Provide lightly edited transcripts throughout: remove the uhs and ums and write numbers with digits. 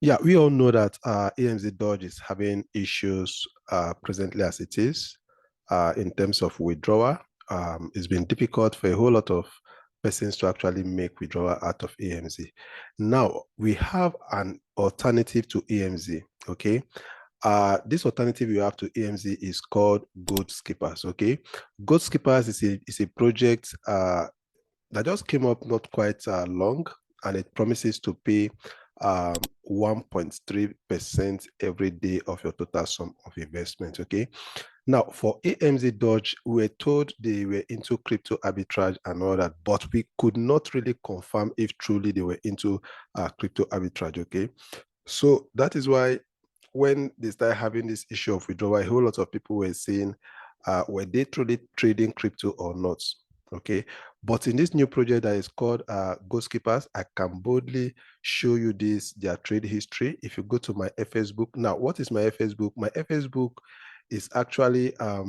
Yeah, we all know that Amzdoge is having issues presently as it is in terms of withdrawal. It's been difficult for a whole lot of persons to actually make withdrawal out of AMZ. Now, we have an alternative to AMZ, okay? This alternative you have to AMZ is called Goldskippers, okay? Goldskippers is a project that just came up not quite long, and it promises to pay 1.3% every day of your total sum of investment. Okay. Now, for Amzdoge, we were told they were into crypto arbitrage and all that, but we could not really confirm if truly they were into crypto arbitrage. Okay. So that is why when they started having this issue of withdrawal, a whole lot of people were saying, were they truly trading crypto or not? Okay, but in this new project that is called Goldskippers, I can boldly show you their trade history. If you go to my Facebook now, what is my Facebook? My Facebook is actually a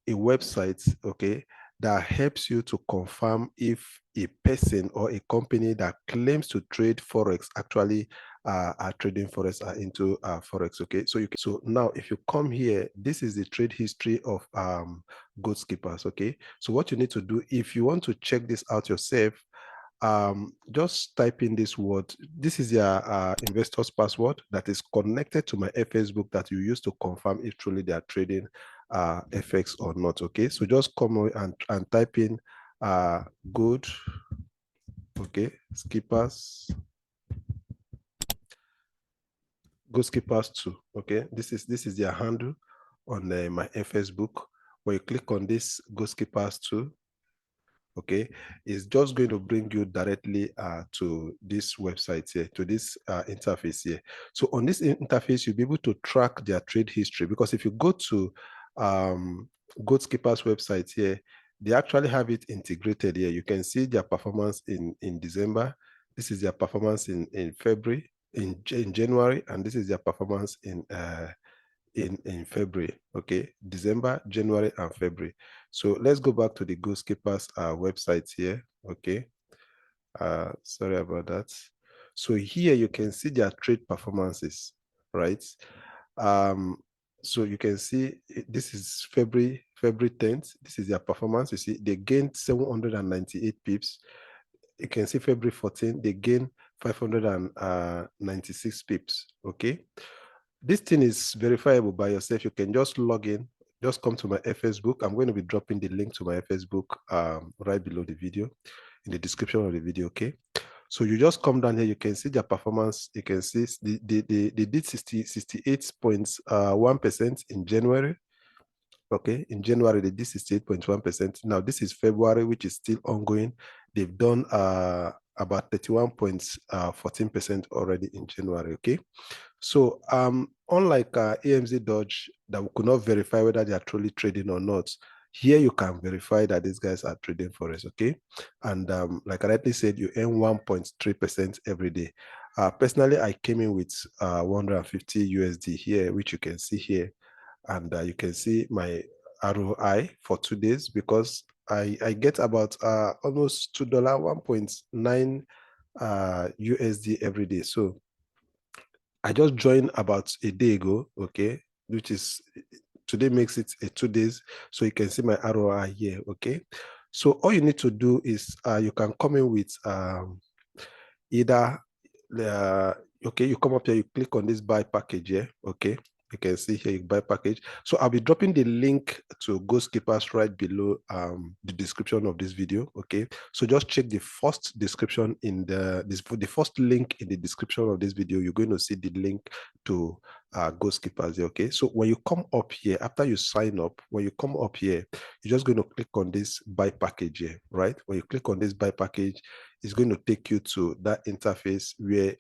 website, okay, that helps you to confirm if a person or a company that claims to trade forex actually are trading forex, are into forex. Okay, so now if you come here, this is the trade history of Goldskippers. Okay, so what you need to do if you want to check this out yourself, just type in this word. This is your investor's password that is connected to my Facebook that you use to confirm if truly they are trading FX or not. Okay, so just come and type in good, okay, skippers, Goldskippers 2. Okay, this is their handle on my Facebook. When you click on this Goldskippers 2, okay, it's just going to bring you directly to this website here, to this interface here. So on this interface, you'll be able to track their trade history, because if you go to Goldskippers website here, they actually have it integrated here. You can see their performance in December. This is their performance in February, in January, and this is their performance in February. Okay, December, January, and February. So let's go back to the Goldskippers website here. Okay, sorry about that. So here you can see their trade performances, right? So you can see this is February 10th. This is their performance. You see they gained 798 pips. You can see February 14th, they gained 596 pips. Okay, this thing is verifiable by yourself. You can just log in, just come to my Facebook. I'm going to be dropping the link to my Facebook right below the video, in the description of the video. Okay, so you just come down here, you can see their performance. You can see they did 68.1% in January. Okay, in January they did 68.1%. Now this is February, which is still ongoing. They've done about 31.14% already in January. Okay, so unlike Amzdoge that we could not verify whether they are truly trading or not, here you can verify that these guys are trading forex. Okay, and like I rightly said, you earn 1.3% every day. Personally, I came in with 150 USD here, which you can see here, and you can see my ROI for 2 days, because I get about almost $2, 1.9 USD every day. So I just joined about a day ago, okay, which is today makes it 2 days. So you can see my ROI here, okay. So all you need to do is you can come in with either okay, you come up here, you click on this buy package here, okay. You can see here, you buy package. So I'll be dropping the link to Goldskippers right below the description of this video, okay. So just check the first description in the first link in the description of this video. You're going to see the link to Goldskippers here, okay. So when you come up here, after you sign up, when you come up here, you're just going to click on this buy package here, right? When you click on this buy package, it's going to take you to that interface where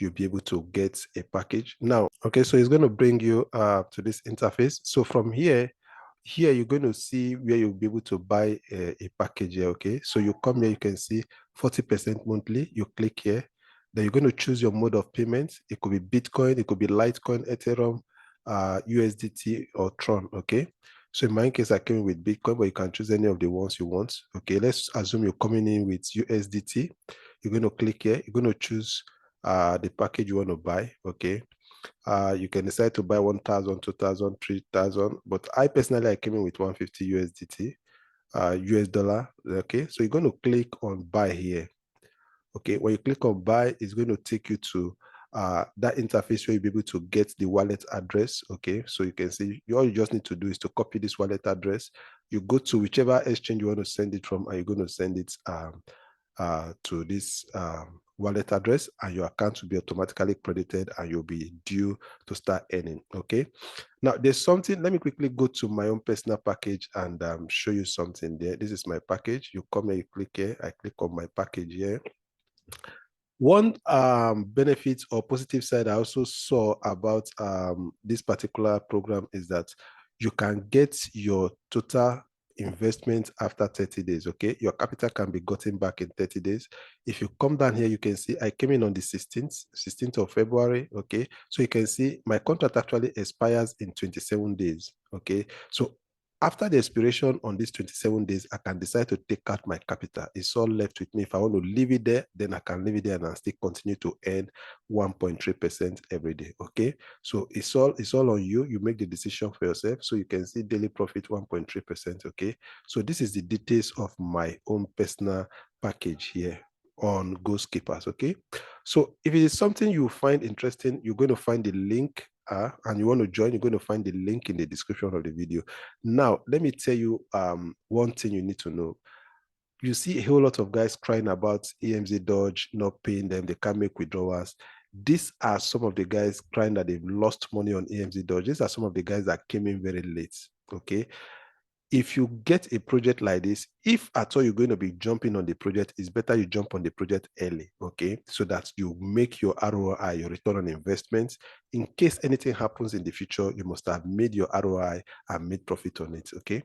you'll be able to get a package. Now, okay, so it's going to bring you to this interface. So from here you're going to see where you'll be able to buy a package here, okay. So you come here, you can see 40% monthly. You click here, then you're going to choose your mode of payment. It could be Bitcoin, it could be Litecoin, Ethereum, USDT, or Tron, okay. So in my case, I came in with Bitcoin, but you can choose any of the ones you want. Okay, let's assume you're coming in with USDT. You're going to click here. You're going to choose the package you want to buy. Okay. You can decide to buy 1,000, 2,000, 3,000, but I personally, I came in with 150 USDT, US dollar. Okay, so you're going to click on buy here. Okay, when you click on buy, it's going to take you to that interface where you'll be able to get the wallet address. Okay, so you can see all you just need to do is to copy this wallet address. You go to whichever exchange you want to send it from, and you're going to send it to this wallet address, and your account will be automatically credited and you'll be due to start earning. Okay, now there's something, let me quickly go to my own personal package and show you something there. This is my package. You come here, you click here, I click on my package here. One benefit or positive side I also saw about this particular program is that you can get your total investment after 30 days. Okay, your capital can be gotten back in 30 days. If you come down here, you can see I came in on the 16th of February. Okay, so you can see my contract actually expires in 27 days. Okay, so after the expiration on these 27 days, I can decide to take out my capital. It's all left with me. If I want to leave it there, then I can leave it there and I'll still continue to earn 1.3% every day. Okay, so it's all on you. You make the decision for yourself. So you can see daily profit 1.3%. Okay, so this is the details of my own personal package here on Goldskippers. Okay, so if it is something you find interesting, you're going to find the link and you want to join, you're going to find the link in the description of the video. Now, let me tell you one thing you need to know. You see a whole lot of guys crying about Amzdoge not paying them, they can't make withdrawals. These are some of the guys crying that they've lost money on Amzdoge. These are some of the guys that came in very late. Okay. If you get a project like this, if at all you're going to be jumping on the project, it's better you jump on the project early, okay? So that you make your ROI, your return on investment. In case anything happens in the future, you must have made your ROI and made profit on it, okay?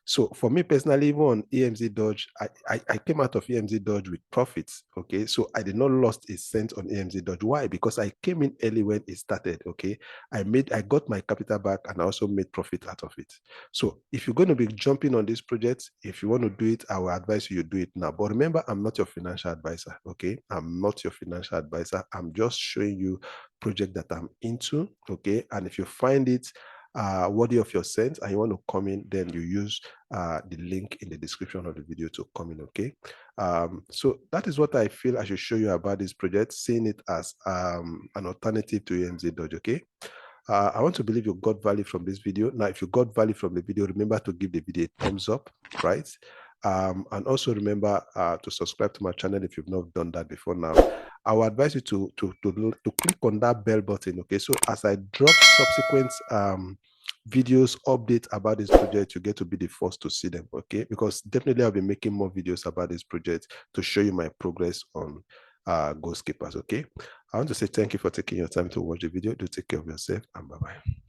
So for me personally, even on Amzdoge, I came out of Amzdoge with profits, okay? So I did not lost a cent on Amzdoge. Why? Because I came in early when it started, okay? I got my capital back and I also made profit out of it. So if you're going to be jumping on this project, if you want to do it, I will advise you do it now. But remember, I'm not your financial advisor, okay? I'm not your financial advisor. I'm just showing you project that I'm into, okay? And if you find it worthy of your sense and you want to come in, then you use the link in the description of the video to come in, okay? So that is what I feel I should show you about this project, seeing it as an alternative to Amzdoge, okay? I want to believe you got value from this video. Now, if you got value from the video, remember to give the video a thumbs up, right? And also remember to subscribe to my channel if you've not done that before now. I will advise you to click on that bell button, okay? So as I drop subsequent videos, updates about this project, you get to be the first to see them, okay? Because definitely I'll be making more videos about this project to show you my progress on Goldskippers, okay? I want to say thank you for taking your time to watch the video. Do take care of yourself and bye-bye.